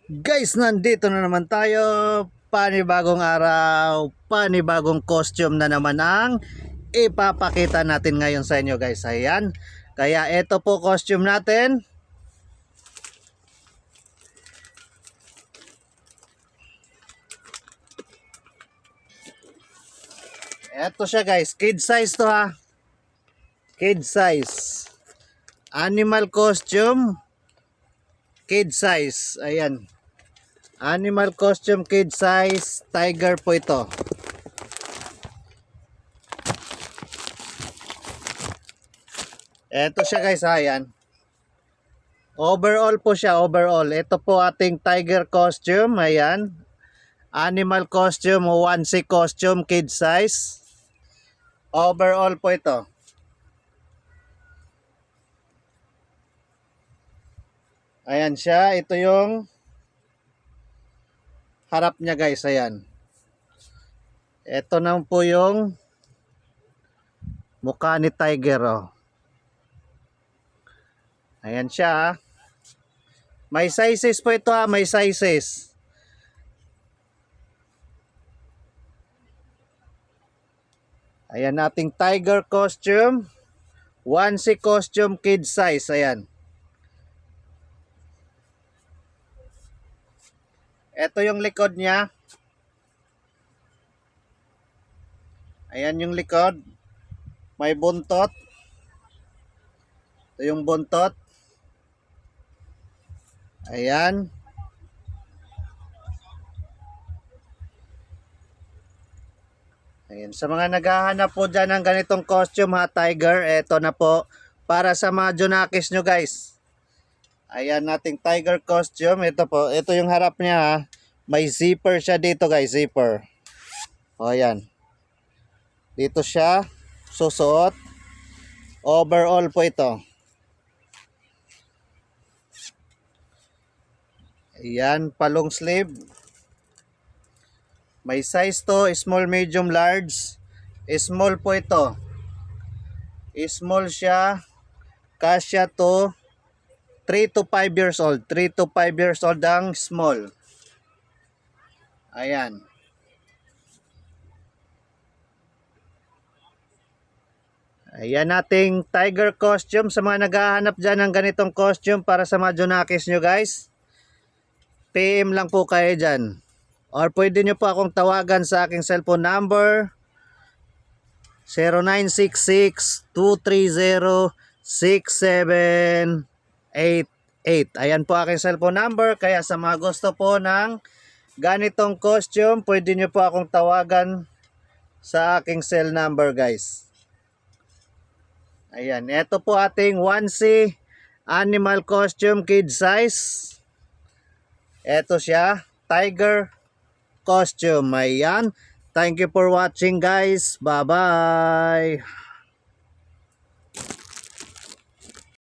Guys, nandito na naman tayo. Panibagong araw, panibagong costume na naman ang ipapakita natin ngayon sa inyo, guys. Ayan. Kaya ito po costume natin. Ito siya, guys. Kid size to, ha. Kid size. Animal costume. Kid size. Ayan. Animal costume kid size, tiger po ito. Ito siya, guys, ayan. Overall po siya, overall. Ito po ating tiger costume, ayan. Animal costume, onesie costume kid size. Overall po ito. Ayan siya, ito yung harap niya, guys, ayan. Ito na po yung mukha ni tiger, oh. Ayan siya, ah. May sizes po ito, ah, may sizes. Ayan nating tiger costume, onesie costume kid size, ayan. Ito yung likod niya. Ayan yung likod. May buntot. Ito yung buntot. Ayan. Ayan. Sa mga naghahanap po dyan ng ganitong costume, ha, tiger, eto na po. Para sa mga Junakis nyo, guys. Ayan nating tiger costume. Ito po. Ito yung harap niya, ha. May zipper siya dito, guys. Zipper. O, ayan. Dito siya susuot. Overall po ito. Ayan, palong sleeve. May size to, small, medium, large. Small po ito. Small siya. Kasya to 3 to 5 years old. 3 to 5 years old ang small. Ayan. Ayan nating tiger costume. Sa mga naghahanap dyan ng ganitong costume para sa mga Junakis nyo, guys, PM lang po kayo dyan. Or pwede nyo po akong tawagan sa aking cellphone number 0966-230-6788. Ayan po aking cellphone number. Kaya sa mga gusto po ng ganitong costume, pwede nyo po akong tawagan sa aking cell number, guys. Ayan, ito po ating onesie animal costume kid size. Ito siya, tiger costume. Ayan. Thank you for watching, guys. Bye-bye.